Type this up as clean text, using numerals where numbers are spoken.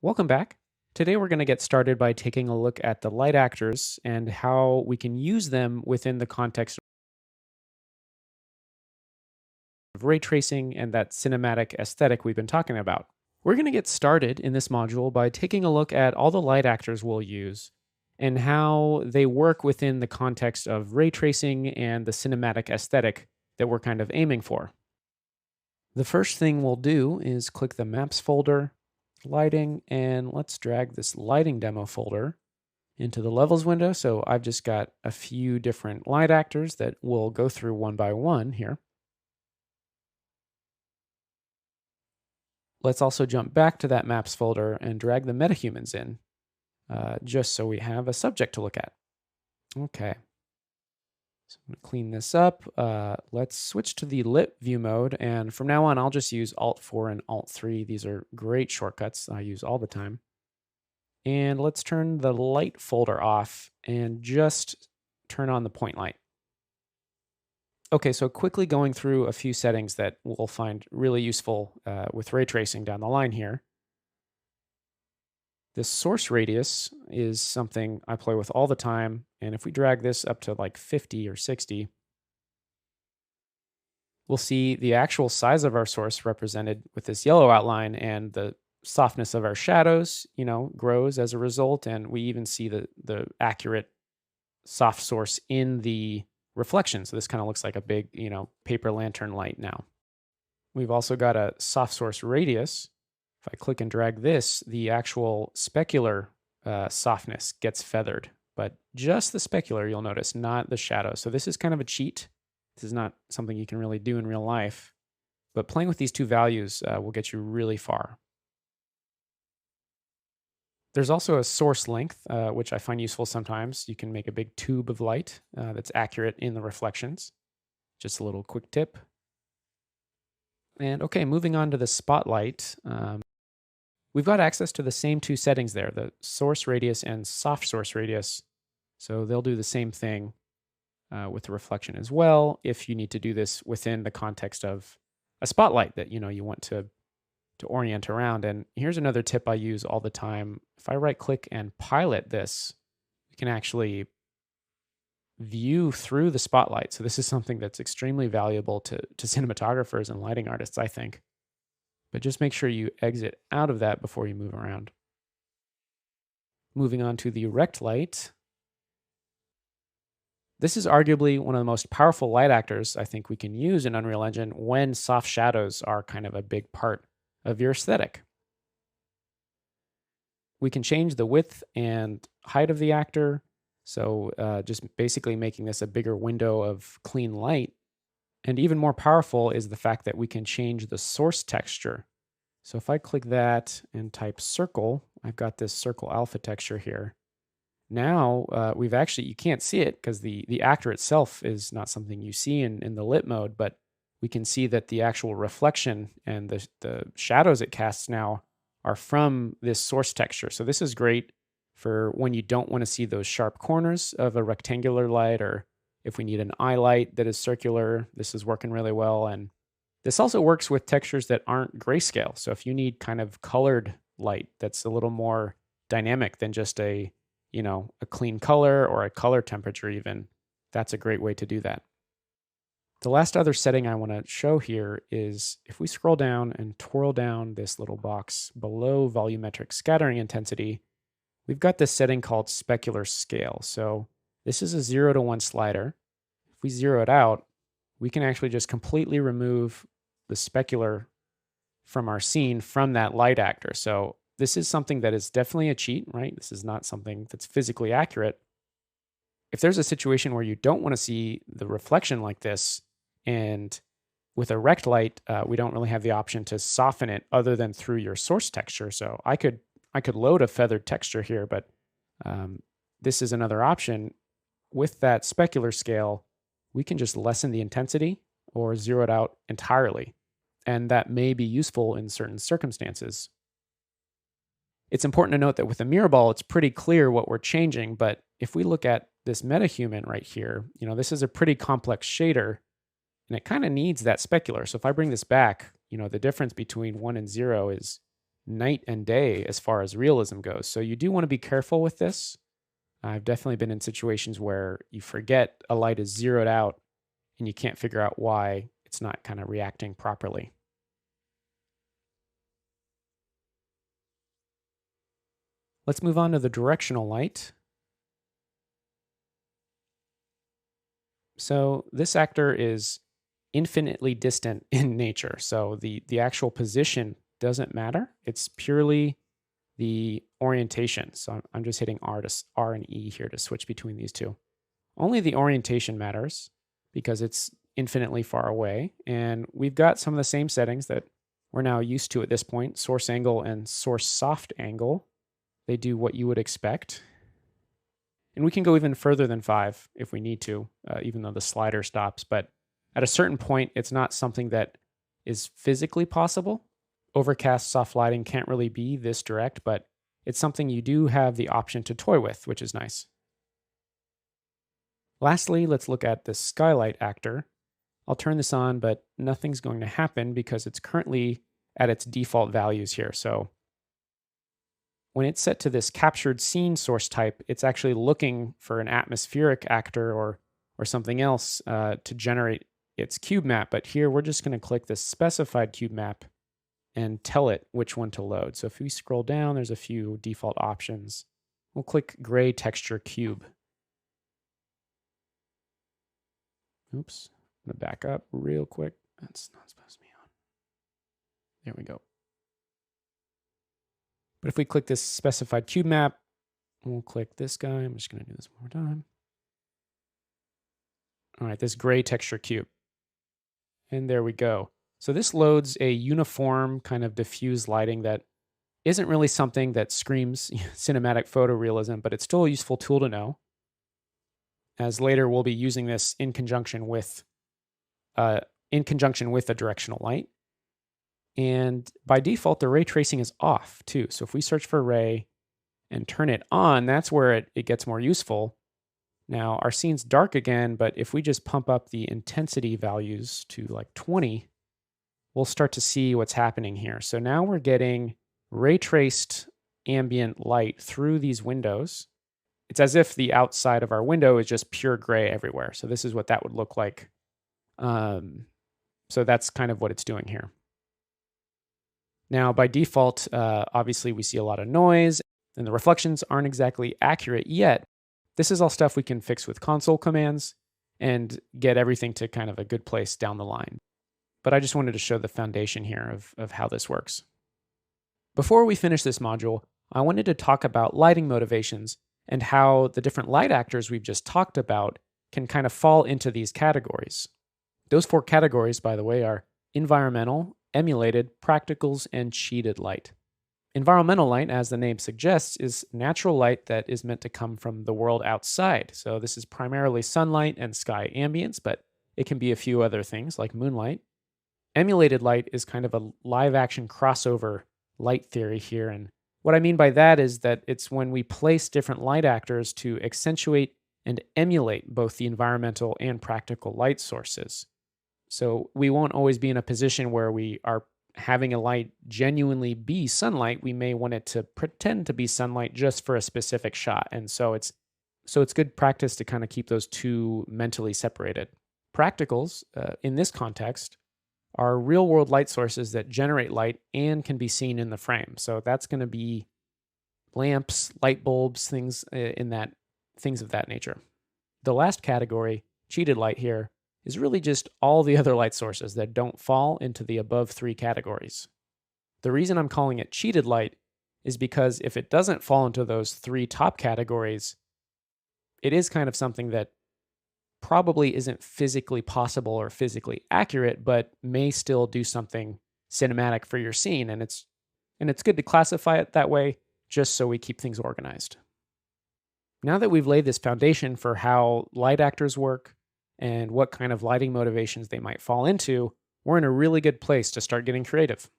Welcome back. Today we're going to get started by taking a look at the light actors and how we can use them within the context of ray tracing and that cinematic aesthetic we've been talking about. We're going to get started in this module by taking a look at all the light actors we'll use and how they work within the context of ray tracing and the cinematic aesthetic that we're kind of aiming for. The first thing we'll do is click the Maps folder, Lighting, and let's drag this lighting demo folder into the levels window. So I've just got a few different light actors that we'll go through one by one here. Let's also jump back to that Maps folder and drag the metahumans in, just so we have a subject to look at. Okay. So I'm going to clean this up. Let's switch to the lit view mode. And from now on, I'll just use Alt-4 and Alt-3. These are great shortcuts I use all the time. And let's turn the light folder off and just turn on the point light. Okay, so quickly going through a few settings that we'll find really useful with ray tracing down the line here. This source radius is something I play with all the time. And if we drag this up to like 50 or 60, we'll see the actual size of our source represented with this yellow outline, and the softness of our shadows, grows as a result. And we even see the accurate soft source in the reflection. So this kind of looks like a big, paper lantern light now. We've also got a soft source radius. If I click and drag this, the actual specular softness gets feathered, but just the specular, you'll notice, not the shadow. So this is kind of a cheat. This is not something you can really do in real life, but playing with these two values will get you really far. There's also a source length, which I find useful sometimes. You can make a big tube of light that's accurate in the reflections. Just a little quick tip. And okay, moving on to the spotlight. We've got access to the same two settings there, the source radius and soft source radius. So they'll do the same thing with the reflection as well, if you need to do this within the context of a spotlight that you want to orient around. And here's another tip I use all the time. If I right click and pilot this, we can actually view through the spotlight. So this is something that's extremely valuable to cinematographers and lighting artists, I think. But just make sure you exit out of that before you move around. Moving on to the rect light. This is arguably one of the most powerful light actors I think we can use in Unreal Engine when soft shadows are kind of a big part of your aesthetic. We can change the width and height of the actor. So just basically making this a bigger window of clean light. And even more powerful is the fact that we can change the source texture. So if I click that and type circle, I've got this circle alpha texture here. Now we've actually, you can't see it because the actor itself is not something you see in the lit mode, but we can see that the actual reflection and the shadows it casts now are from this source texture. So this is great for when you don't want to see those sharp corners of a rectangular light, or if we need an eye light that is circular, this is working really well. And this also works with textures that aren't grayscale. So if you need kind of colored light that's a little more dynamic than just a clean color or a color temperature even, that's a great way to do that. The last other setting I want to show here is if we scroll down and twirl down this little box below volumetric scattering intensity, we've got this setting called specular scale. So this is a 0 to 1 slider. If we zero it out, we can actually just completely remove the specular from our scene from that light actor. So this is something that is definitely a cheat, right? This is not something that's physically accurate. If there's a situation where you don't want to see the reflection like this, and with a rect light, we don't really have the option to soften it other than through your source texture. So I could load a feathered texture here, but this is another option. With that specular scale, we can just lessen the intensity or zero it out entirely. And that may be useful in certain circumstances. It's important to note that with a mirror ball, it's pretty clear what we're changing. But if we look at this metahuman right here, this is a pretty complex shader, and it kind of needs that specular. So if I bring this back, the difference between 1 and 0 is night and day as far as realism goes. So you do want to be careful with this. I've definitely been in situations where you forget a light is zeroed out and you can't figure out why it's not kind of reacting properly. Let's move on to the directional light. So this actor is infinitely distant in nature. So the actual position doesn't matter. It's purely the orientation. So I'm just hitting R and E here to switch between these two. Only the orientation matters because it's infinitely far away. And we've got some of the same settings that we're now used to at this point. Source angle and source soft angle. They do what you would expect. And we can go even further than 5 if we need to, even though the slider stops. But at a certain point, it's not something that is physically possible. Overcast soft lighting can't really be this direct, but it's something you do have the option to toy with, which is nice. Lastly, let's look at the skylight actor. I'll turn this on, but nothing's going to happen because it's currently at its default values here. So when it's set to this captured scene source type, it's actually looking for an atmospheric actor or something else to generate its cube map. But here we're just going to click the specified cube map and tell it which one to load. So if we scroll down, there's a few default options. We'll click gray texture cube. Oops, I'm going to back up real quick. That's not supposed to be on. There we go. But if we click this specified cube map, we'll click this guy. I'm just going to do this one more time. All right, this gray texture cube. And there we go. So this loads a uniform kind of diffuse lighting that isn't really something that screams cinematic photorealism, but it's still a useful tool to know, as later we'll be using this in conjunction with a directional light. And by default, the ray tracing is off too. So if we search for ray and turn it on, that's where it gets more useful. Now our scene's dark again, but if we just pump up the intensity values to like 20, we'll start to see what's happening here. So now we're getting ray traced ambient light through these windows. It's as if the outside of our window is just pure gray everywhere. So this is what that would look like. So that's kind of what it's doing here. Now, by default, obviously we see a lot of noise and the reflections aren't exactly accurate yet. This is all stuff we can fix with console commands and get everything to kind of a good place down the line. But I just wanted to show the foundation here of how this works. Before we finish this module, I wanted to talk about lighting motivations and how the different light actors we've just talked about can kind of fall into these categories. Those 4 categories, by the way, are environmental, emulated, practicals, and cheated light. Environmental light, as the name suggests, is natural light that is meant to come from the world outside. So this is primarily sunlight and sky ambience, but it can be a few other things like moonlight. Emulated light is kind of a live action crossover light theory here. And what I mean by that is that it's when we place different light actors to accentuate and emulate both the environmental and practical light sources. So we won't always be in a position where we are having a light genuinely be sunlight. We may want it to pretend to be sunlight just for a specific shot. And so it's good practice to kind of keep those two mentally separated. Practicals, in this context, are real world light sources that generate light and can be seen in the frame. So that's going to be lamps, light bulbs, things of that nature. The last category, cheated light here, is really just all the other light sources that don't fall into the above 3 categories. The reason I'm calling it cheated light is because if it doesn't fall into those 3 top categories, it is kind of something that probably isn't physically possible or physically accurate, but may still do something cinematic for your scene. And it's good to classify it that way just so we keep things organized. Now that we've laid this foundation for how light actors work and what kind of lighting motivations they might fall into, we're in a really good place to start getting creative.